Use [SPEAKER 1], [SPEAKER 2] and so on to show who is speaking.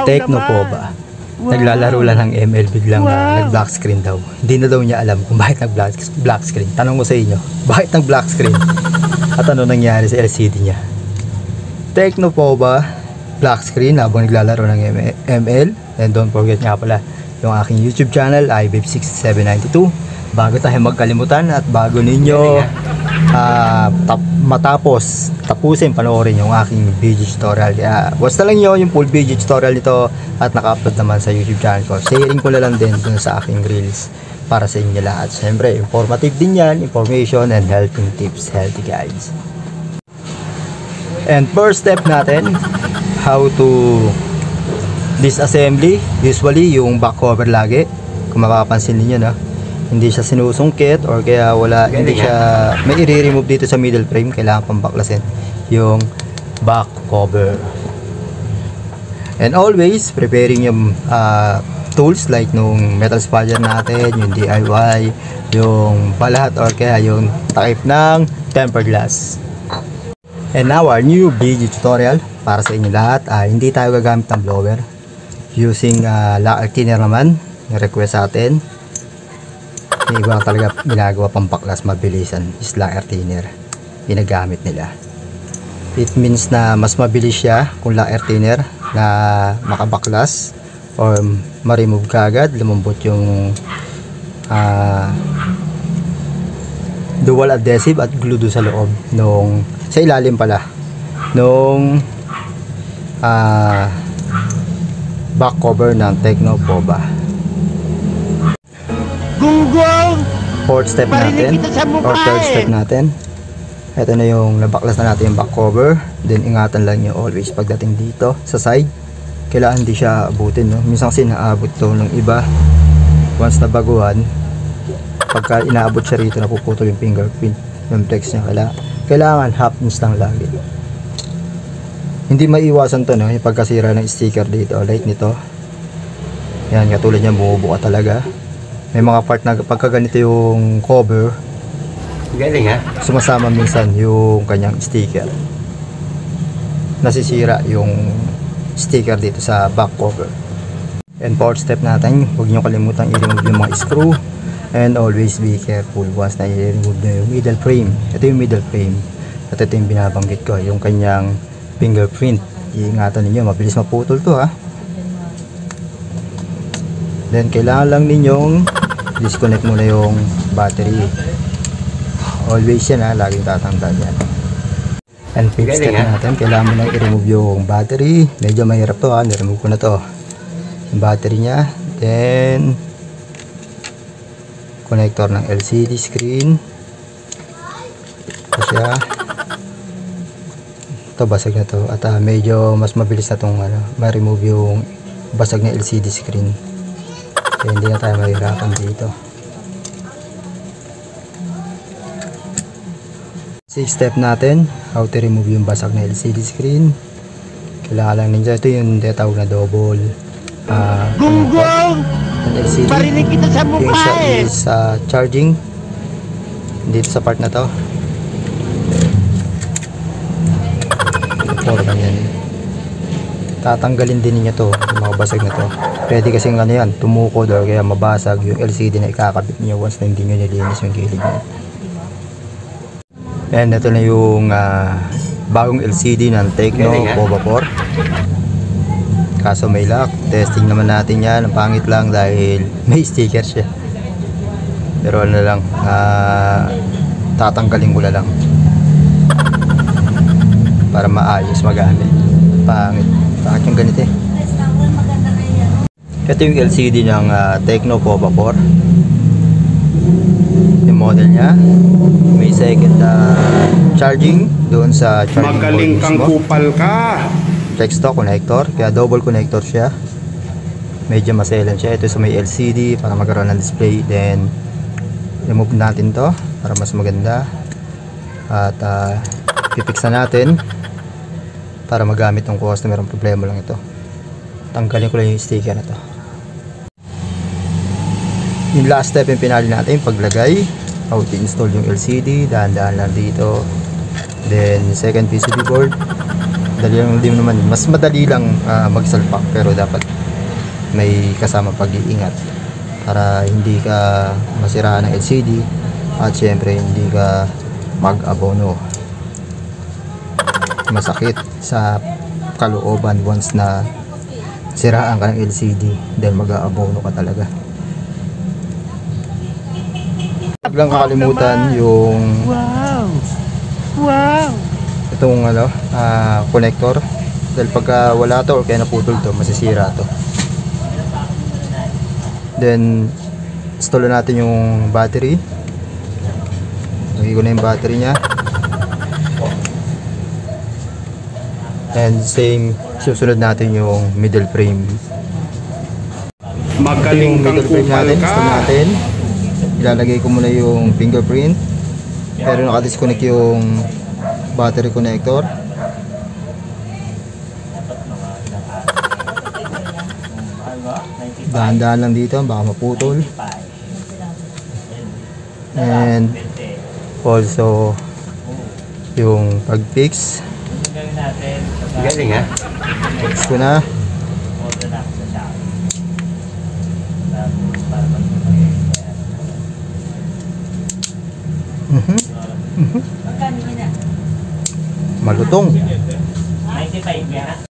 [SPEAKER 1] Tecno po ba? Naglalaro lang ng ML, biglang nag-black screen daw. Hindi na daw niya alam kung bakit nag-black screen. Tanong ko sa inyo, bakit nag-black screen? At ano nangyari sa LCD niya? Tecno po ba? Black screen habang naglalaro ng ML. And don't forget nga pala yung aking YouTube channel, iBabe6792. Bago tayo magkalimutan at bago ninyo tapusin panoorin yung aking video tutorial. Kaya watch na lang nyo yung full video tutorial nito at naka-upload naman sa YouTube channel ko. Sharing ko na lang din dun sa aking reels para sa inyo lahat. Siyempre, informative din yan, information and helping tips, healthy guides. And first step natin, how to disassembly. Usually yung back cover lagi, kung mapapansin niyo na hindi siya sinusungkit or kaya wala, hindi siya may i-remove dito sa middle frame, kailangan pang baklasin yung back cover. And always preparing yung tools like nung metal spadger natin, yung DIY, yung palahat or kaya yung takip ng tempered glass. And now our new video tutorial para sa inyo lahat. Hindi tayo gagamit ng blower, using lacquer thinner naman yung request sa atin. Yung iba talaga ginagawa pang baklas mabilisan is lacquer thinner ginagamit nila. It means na mas mabilis siya kung lacquer thinner na makabaklas or ma-remove kagad, lumambot yung dual adhesive at glue do sa loob nung sa ilalim pala nung back cover ng Tecno Poba. Fourth step natin or third step natin, ito na yung nabaklas na natin yung back cover. Then ingatan lang nyo always pagdating dito sa side, kailangan hindi siya abutin, no? Minsan kasi naabot to ng iba once na baguhan, pagka inaabot siya rito napuputol yung fingerprint, yung flex niya. Kailangan half inch lang lagi. Hindi maiwasan to, no? Yung pagkasira ng sticker dito, like nito yan, katulad niya bumubuka talaga. May mga part na pagka ganito yung cover, galing sumasama minsan yung kanyang sticker, nasisira yung sticker dito sa back cover. And fourth step natin, huwag nyo kalimutan i-remove yung mga screw and always be careful once na i-remove na yung middle frame. Ito yung middle frame at ito yung binabanggit ko, yung kanyang fingerprint. Iingatan ninyo, mabilis maputol to Then kailangan lang ninyong disconnect muna yung battery. Always yan laging tatanggal yan. And fifth step natin, kailangan mo lang i-remove yung battery. Medyo mahirap to niremove ko na to yung battery nya. Then connector ng LCD screen ito siya. Ito basag na to at medyo mas mabilis na tong ma-remove yung basag na LCD screen. Kaya hindi na tayo mahirapan dito. Sixth step natin, how to remove yung basag na LCD screen. Kailangan lang ninyo, ito yung tinatawag na double LCD. Yung isa is charging dito sa part na to. Or ganyan. Tatanggalin din niyo to, yung mga basag na to. Pwede kasing yan, tumukod or kaya mabasag yung LCD na ikakabit niyo once na hindi nyo nilinis yung gilid niya. And ito na yung bagong LCD ng Tecno Poba 4. Kaso may lock. Testing naman natin yan. Ang pangit lang dahil may sticker siya. Pero ano lang, tatanggalin ko na lang para maayos magamit. Pangit yung ganito Ito yung LCD ng Tecno Poba 4. Yung model nya. May second charging doon sa charging port.
[SPEAKER 2] Magaling kang kupal ka.
[SPEAKER 1] Flex to connector, kaya double connector siya. Medyo maselan siya. Ito sa may LCD para magkaroon ng display. Then remove natin to para mas maganda. At pipix na natin para magamit ng customer. Ang problema lang ito, tanggalin ko lang yung sticker na to. Yung last step yung pinali natin, paglagay, how to install yung LCD. Dahan-dahan lang dito. Then second PCB board, Dali lang din naman. Mas madali lang magsalpak pero dapat may kasama pag-iingat para hindi ka masiraan ng LCD at syempre hindi ka mag-abono. Masakit sa kalooban once na siraan ka ng LCD dahil mag-aabono ka talaga. Huwag lang kakalimutan yung itong connector dahil pagka wala to or kaya naputol to, masisira to. Then install natin yung battery. Lagay ko na yung battery nya. And same, susunod natin yung middle frame.
[SPEAKER 2] Magaling
[SPEAKER 1] Ito yung
[SPEAKER 2] kang
[SPEAKER 1] middle frame
[SPEAKER 2] kupal
[SPEAKER 1] natin.
[SPEAKER 2] ka.
[SPEAKER 1] Install natin. Ilalagay ko muna yung fingerprint. Pero nakadisconnect yung battery connector. Dahan-dahan lang dito, baka maputol. And also yung pag-fix.
[SPEAKER 2] Galing ha?
[SPEAKER 1] Fix ko na. Malutong.
[SPEAKER 3] 95 yan.